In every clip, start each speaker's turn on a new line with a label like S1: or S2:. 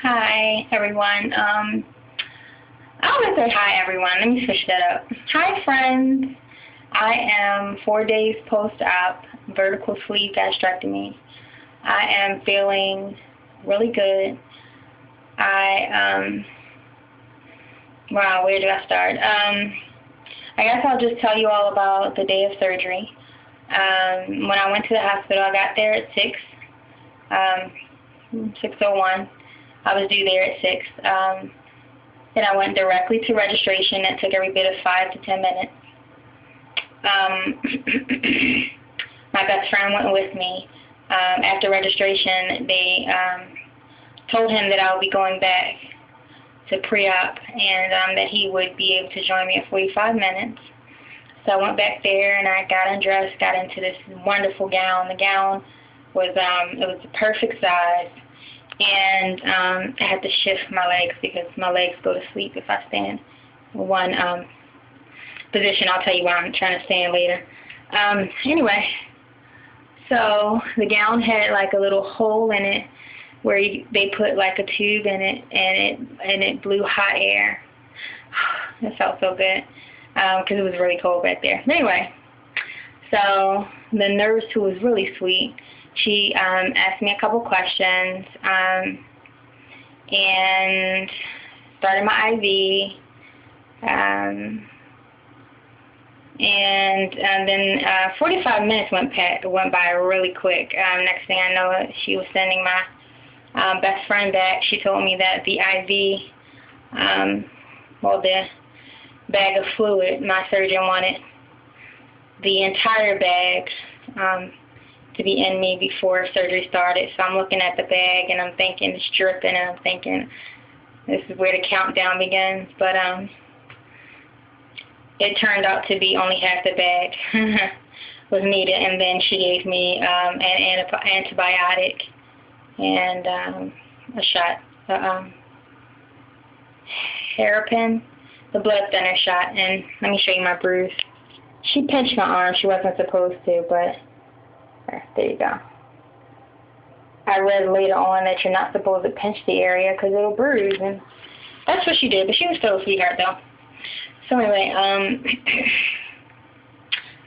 S1: Hi, everyone. I always say hi, everyone. Let me switch that up. Hi, friends. I am 4 days post-op vertical sleeve gastrectomy. I am feeling really good. Wow, where do I start? I guess I'll just tell you all about the day of surgery. When I went to the hospital, I got there at 6:01. I was due there at 6. Then I went directly to registration. That took every bit of 5 to 10 minutes. My best friend went with me. After registration, they told him that I would be going back to pre-op and that he would be able to join me in 45 minutes. So I went back there and I got undressed, got into this wonderful gown. The gown was it was the perfect size, and I had to shift my legs because my legs go to sleep if I stand in one position. I'll tell you why I'm trying to stand later. Anyway, so the gown had like a little hole in it where they put like a tube in it, and it blew hot air. It felt so good because it was really cold back there. Anyway, so the nurse, who was really sweet, she asked me a couple questions and started my IV. And then 45 minutes went by really quick. Next thing I know, she was sending my best friend back. She told me that the IV, the bag of fluid, my surgeon wanted the entire bag to be in me before surgery started. So I'm looking at the bag and I'm thinking it's dripping, and I'm thinking this is where the countdown begins. But it turned out to be only half the bag was needed, and then she gave me an antibiotic and a shot, hairpin, the blood thinner shot. And let me show you my bruise. She pinched my arm. She wasn't supposed to, but there you go. I read later on that you're not supposed to pinch the area because it'll bruise, and that's what she did. But she was still a sweetheart, though. So anyway,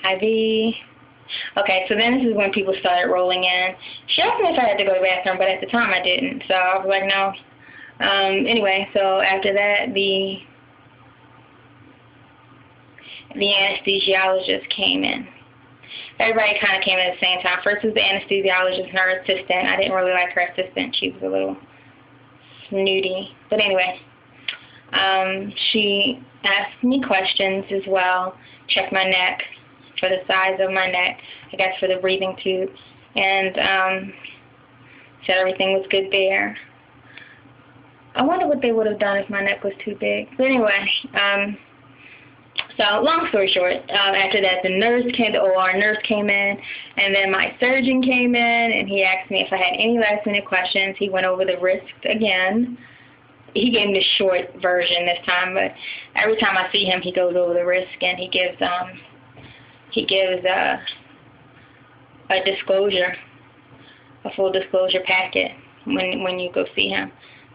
S1: IV. Okay, so then this is when people started rolling in. She asked me if I had to go to the bathroom, but at the time I didn't, so I was like, no. Anyway, so after that, the anesthesiologist came in. Everybody kind of came in at the same time. First was the anesthesiologist and her assistant. I didn't really like her assistant. She was a little snooty. But anyway, she asked me questions as well, checked my neck for the size of my neck, I guess for the breathing tube, and said everything was good there. I wonder what they would have done if my neck was too big. But anyway, so long story short, after that the OR nurse came in, and then my surgeon came in, and he asked me if I had any last minute questions. He went over the risks again. He gave me the short version this time, but every time I see him, he goes over the risk, and he gives a disclosure, a full disclosure packet when you go see him.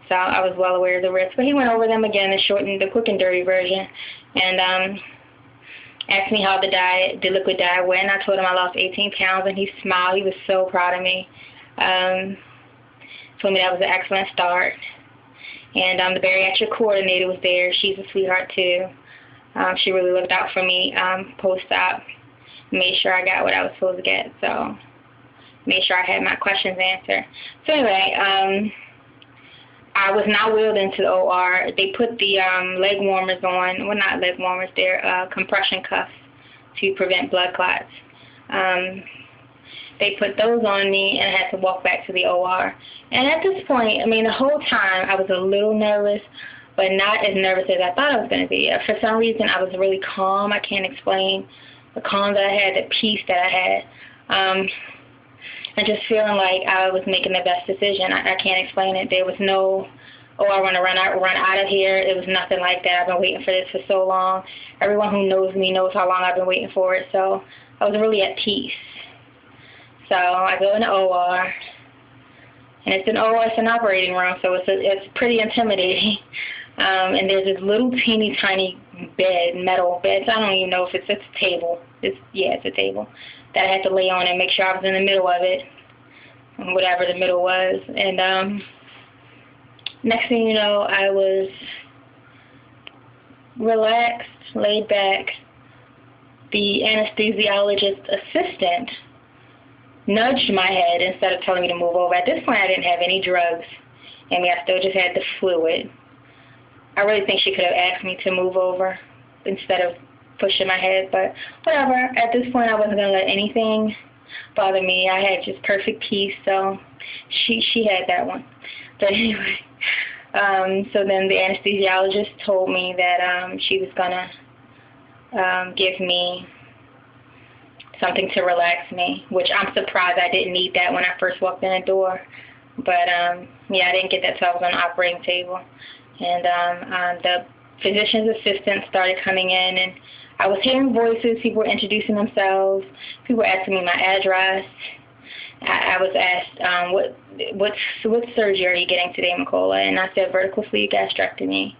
S1: So I was well aware of the risk, but he went over them again, the quick and dirty version, and asked me how the liquid diet went. I told him I lost 18 pounds, and he smiled. He was so proud of me. Told me that was an excellent start. And the bariatric coordinator was there. She's a sweetheart, too. She really looked out for me post-op, made sure I got what I was supposed to get, so made sure I had my questions answered. So anyway, I was not wheeled into the OR. They put the leg warmers on. Well, not leg warmers. They're compression cuffs to prevent blood clots. They put those on me, and I had to walk back to the OR. And at this point, I mean, the whole time I was a little nervous, but not as nervous as I thought I was going to be. For some reason, I was really calm. I can't explain the calm that I had, the peace that I had. And just feeling like I was making the best decision. I can't explain it. There was no, oh, I want to run out of here. It was nothing like that. I've been waiting for this for so long. Everyone who knows me knows how long I've been waiting for it. So I was really at peace. So I go in the OR, and it's an operating room, so it's pretty intimidating. And there's this little teeny tiny bed, metal bed. I don't even know if it's a table. It's a table that I had to lay on and make sure I was in the middle of it, whatever the middle was. And next thing you know, I was relaxed, laid back. The anesthesiologist assistant nudged my head instead of telling me to move over. At this point, I didn't have any drugs in me. I still just had the fluid. I really think she could have asked me to move over instead of pushing my head, but whatever. At this point, I wasn't going to let anything bother me. I had just perfect peace, so she had that one. But anyway, so then the anesthesiologist told me that she was going to give me something to relax me, which I'm surprised I didn't need that when I first walked in the door. But yeah, I didn't get that till I was on the operating table. And the physician's assistant started coming in, and I was hearing voices. People were introducing themselves. People were asking me my address. I was asked, what surgery are you getting today, Macola? And I said vertical sleeve gastrectomy.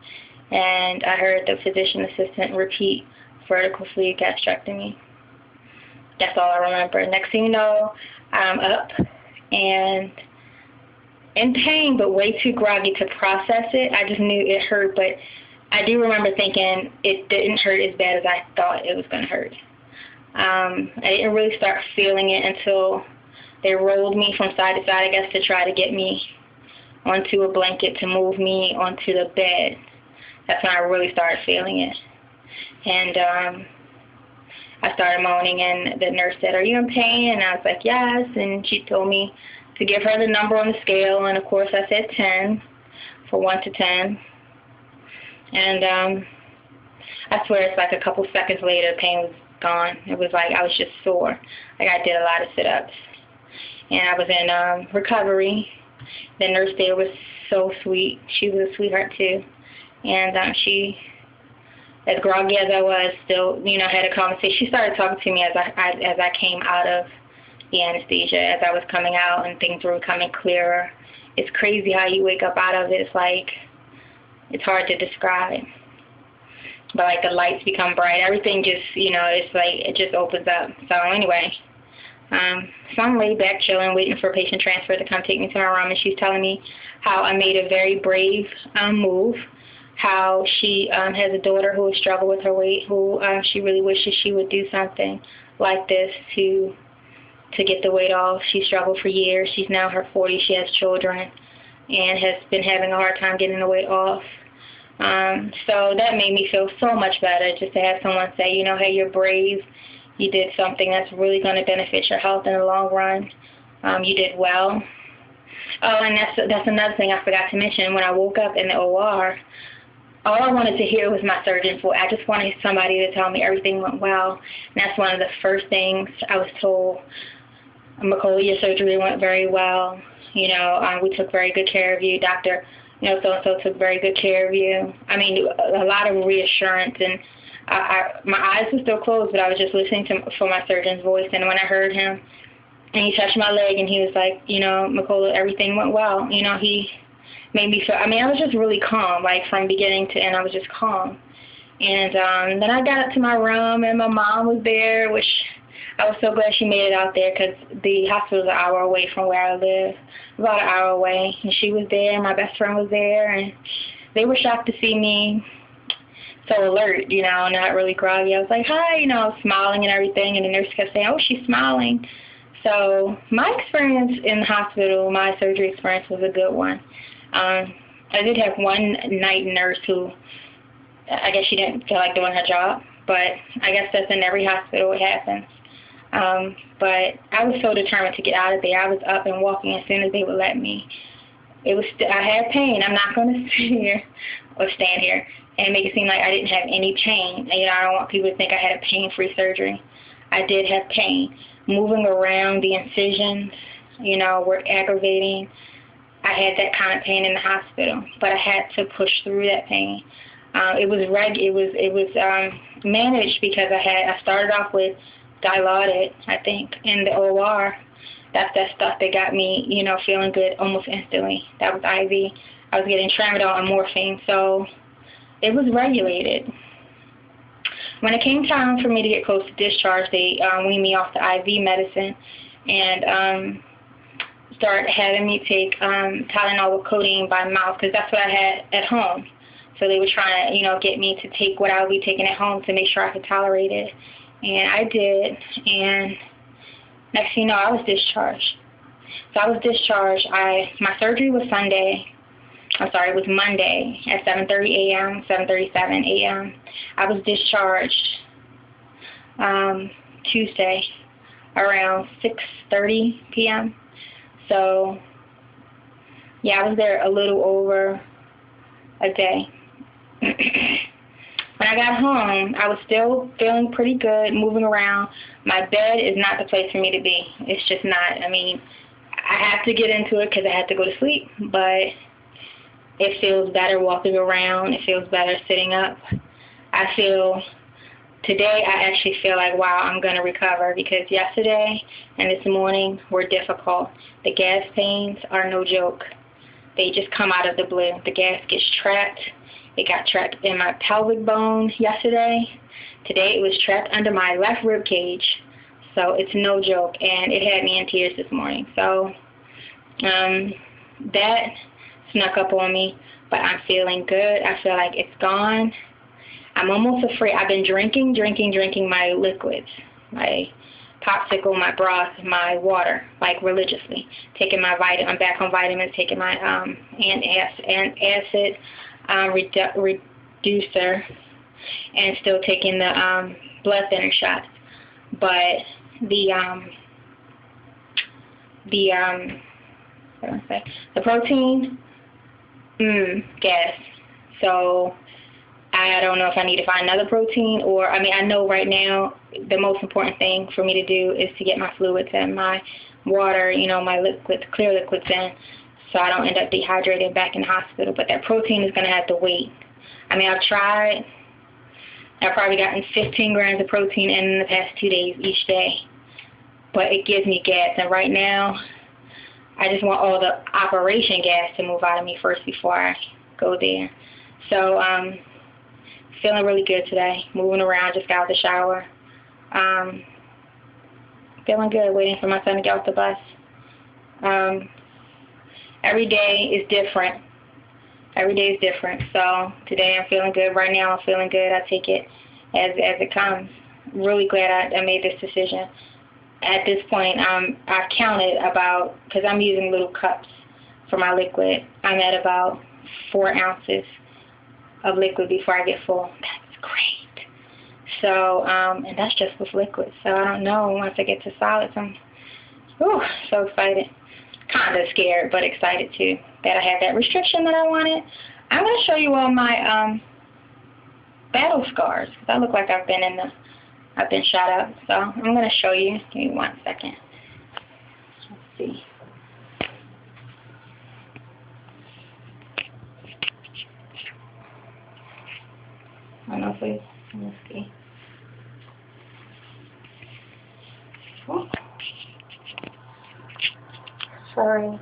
S1: And I heard the physician assistant repeat vertical sleeve gastrectomy. That's all I remember. Next thing you know, I'm up and in pain, but way too groggy to process it. I just knew it hurt, but I do remember thinking it didn't hurt as bad as I thought it was going to hurt. I didn't really start feeling it until they rolled me from side to side, I guess, to try to get me onto a blanket to move me onto the bed. That's when I really started feeling it. And I started moaning, and the nurse said, "Are you in pain?" And I was like, "Yes." And she told me to give her the number on the scale, and of course I said 10, for 1 to 10. And I swear it's like a couple seconds later, the pain was gone. It was like I was just sore. Like I did a lot of sit-ups. And I was in recovery. The nurse there was so sweet. She was a sweetheart too. And she, as groggy as I was, still, had a conversation. She started talking to me as I came out of the anesthesia, as I was coming out and things were becoming clearer. It's crazy how you wake up out of it. It's like, it's hard to describe. But like the lights become bright. Everything just, it's like, it just opens up. So anyway, so I'm laid back chilling, waiting for patient transfer to come take me to my room, and she's telling me how I made a very brave move, how she has a daughter who has struggled with her weight, who she really wishes she would do something like this to get the weight off. She struggled for years. She's now in her 40s. She has children and has been having a hard time getting the weight off. So that made me feel so much better, just to have someone say, hey, you're brave. You did something that's really going to benefit your health in the long run. You did well. Oh, and that's another thing I forgot to mention. When I woke up in the OR, all I wanted to hear was my surgeon's voice. I just wanted somebody to tell me everything went well. And that's one of the first things I was told. Macola, your surgery went very well. We took very good care of you. Doctor, so-and-so took very good care of you. I mean, a lot of reassurance. And my eyes were still closed, but I was just listening for my surgeon's voice. And when I heard him, and he touched my leg, and he was like, Macola, everything went well. He made me feel, I was just really calm, like from beginning to end, I was just calm. And then I got up to my room, and my mom was there, which I was so glad she made it out there, because the hospital is an hour away from where I live, about an hour away. And she was there, and my best friend was there, and they were shocked to see me so alert, not really groggy. I was like, hi, smiling and everything, and the nurse kept saying, oh, she's smiling. So my experience in the hospital, my surgery experience, was a good one. I did have one night nurse who, I guess she didn't feel like doing her job, but I guess that's in every hospital, it happens. But I was so determined to get out of there. I was up and walking as soon as they would let me. I had pain. I'm not going to sit here or stand here and make it seem like I didn't have any pain. I don't want people to think I had a pain-free surgery. I did have pain. Moving around, the incisions, were aggravating. I had that kind of pain in the hospital, but I had to push through that pain. It was managed because I started off with Dilaudid, I think, in the OR, That's that stuff that got me, you know, feeling good almost instantly. That was IV. I was getting tramadol and morphine, so it was regulated. When it came time for me to get close to discharge, they weaned me off the IV medicine and started having me take Tylenol with codeine by mouth, because that's what I had at home. So they were trying to, you know, get me to take what I would be taking at home to make sure I could tolerate it. And I did, and next thing you know, I was discharged. So I was discharged. My surgery was Sunday. I'm sorry, it was Monday at 7:30 a.m., 7:37 a.m. I was discharged Tuesday around 6:30 p.m. So, yeah, I was there a little over a day. When I got home, I was still feeling pretty good, moving around. My bed is not the place for me to be. It's just not. I mean, I have to get into it because I have to go to sleep, but it feels better walking around. It feels better sitting up. Today I actually feel like, wow, I'm going to recover, because yesterday and this morning were difficult. The gas pains are no joke. They just come out of the blue. The gas gets trapped. It got trapped in my pelvic bone yesterday. Today it was trapped under my left rib cage. So it's no joke, and it had me in tears this morning. So that snuck up on me, but I'm feeling good. I feel like it's gone. I'm almost afraid. I've been drinking my liquids, my popsicle, my broth, my water, like religiously. Taking my I'm back on vitamins, taking my acid reducer, and still taking the blood thinner shots. But the protein, gas. So I don't know if I need to find another protein, or, I mean, I know right now the most important thing for me to do is to get my fluids and my water, you know, my liquids, clear liquids in, so I don't end up dehydrated back in the hospital. But that protein is going to have to wait. I mean, I've tried. I've probably gotten 15 grams of protein in the past 2 days each day, but it gives me gas. And right now, I just want all the operation gas to move out of me first before I go there. So, feeling really good today. Moving around, just got out of the shower. Feeling good, waiting for my son to get off the bus. Every day is different. Every day is different. So today I'm feeling good. Right now I'm feeling good. I take it as it comes. Really glad I made this decision. At this point, I've counted about, because I'm using little cups for my liquid, I'm at about 4 ounces of liquid before I get full. That's great. So, and that's just with liquid. So I don't know, once I get to solids, I'm so excited. Kind of scared, but excited too that I have that restriction that I wanted. I'm going to show you all my battle scars, because I look like I've been shot up. So I'm going to show you. Give me 1 second. Let's see. I don't know if let's see. Oh. Sorry.